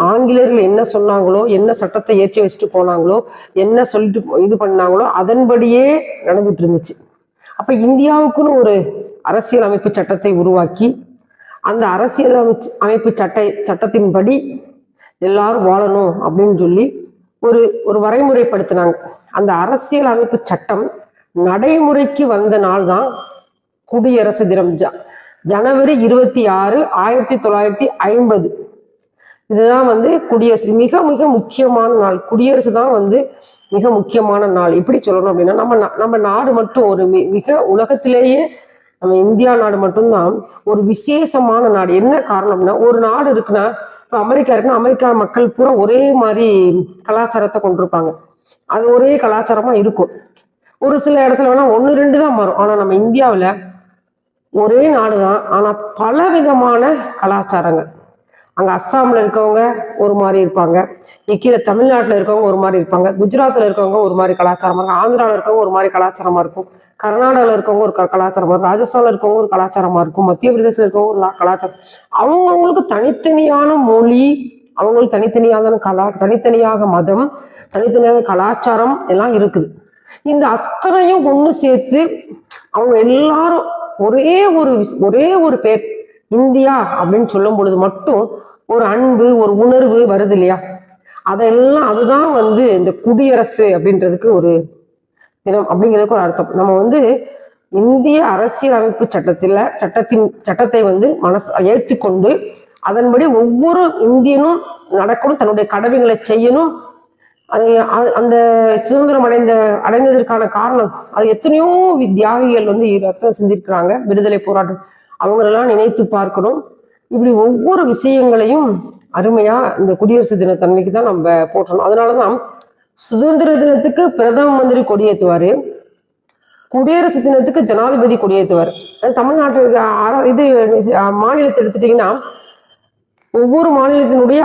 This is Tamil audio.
ஆங்கிலேயர்கள் என்ன சொன்னாங்களோ, என்ன சட்டத்தை ஏற்றி வச்சுட்டு போனாங்களோ, என்ன சொல்லிட்டு இது பண்ணாங்களோ அதன்படியே நடந்துட்டு இருந்துச்சு. அப்ப இந்தியாவுக்குன்னு ஒரு அரசியல் அமைப்பு சட்டத்தை உருவாக்கி அந்த அரசியல் அமைப்பு சட்டத்தின்படி எல்லாரும் வாழணும் அப்படின்னு சொல்லி ஒரு ஒரு வரைமுறைப்படுத்தினாங்க. அந்த அரசியல் அமைப்பு சட்டம் நடைமுறைக்கு வந்த நாள் தான் குடியரசு தினம். ஜனவரி 26, 1950. இதுதான் குடியரசு மிக மிக முக்கியமான நாள். குடியரசு தான் மிக முக்கியமான நாள். எப்படி சொல்லணும் அப்படின்னா, நம்ம நாடு மட்டும் ஒரு மிக உலகத்திலேயே நம்ம இந்தியா நாடு மட்டும்தான் ஒரு விசேஷமான நாடு. என்ன காரணம்னா, ஒரு நாடு இருக்குன்னா, இப்போ அமெரிக்கா இருக்குன்னா அமெரிக்கா மக்கள் பூரா ஒரே மாதிரி கலாச்சாரத்தை கொண்டிருப்பாங்க. அது ஒரே கலாச்சாரமா இருக்கும். ஒரு சில இடத்துல வேணா 1-2 தான் மாறும். ஆனா நம்ம இந்தியாவில் ஒரே நாடு தான், ஆனா பல விதமான கலாச்சாரங்கள். அங்க அஸ்ஸாம்ல இருக்கவங்க ஒரு மாதிரி இருப்பாங்க, கீழே தமிழ்நாட்டில் இருக்கவங்க ஒரு மாதிரி இருப்பாங்க, குஜராத்தில் இருக்கவங்க ஒரு மாதிரி கலாச்சாரமா இருக்கும், ஆந்திராவில் இருக்கவங்க ஒரு மாதிரி கலாச்சாரமா இருக்கும், கர்நாடகாவில் இருக்கவங்க ஒரு கலாச்சாரமா இருக்கும், ராஜஸ்தான்ல இருக்கவங்க ஒரு கலாச்சாரமா இருக்கும், மத்திய பிரதேசத்தில் இருக்கவங்க ஒரு கலாச்சாரம். அவங்கவுங்களுக்கு தனித்தனியான மொழி, அவங்களுக்கு தனித்தனியாக மதம், தனித்தனியாக கலாச்சாரம் எல்லாம் இருக்குது. இந்த அத்தனையும் ஒன்று சேர்த்து அவங்க எல்லாரும் ஒரே ஒரு பேர் இந்தியா அப்படின்னு சொல்லும் பொழுது மட்டும் ஒரு அன்பு, ஒரு உணர்வு வருது இல்லையா? அதெல்லாம் அதுதான் இந்த குடியரசு அப்படின்றதுக்கு ஒரு தினம் அப்படிங்கிறதுக்கு ஒரு அர்த்தம். நம்ம இந்திய அரசியல் அமைப்பு சட்டத்தை ஏற்றுக்கொண்டு அதன்படி ஒவ்வொரு இந்தியனும் நடக்கணும், தன்னுடைய கடமைகளை செய்யணும். அந்த சுதந்திரம் அடைந்ததற்கான காரணம் அது எத்தனையோ தியாகிகள் ரத்தம் சிந்திருக்கிறாங்க, விடுதலை போராட்டம், அவங்களெல்லாம் நினைத்து பார்க்கணும். இப்படி ஒவ்வொரு விஷயங்களையும் அருமையா இந்த குடியரசு தினத்தன்னைக்கு தான் நம்ம போற்றணும். அதனாலதான் சுதந்திர தினத்துக்கு பிரதம மந்திரி கொடியேற்றுவாரு, குடியரசு தினத்துக்கு ஜனாதிபதி கொடியேற்றுவார். தமிழ்நாட்டுக்கு இது மாநிலத்தை எடுத்துட்டீங்கன்னா ஒவ்வொரு மாநிலத்தினுடைய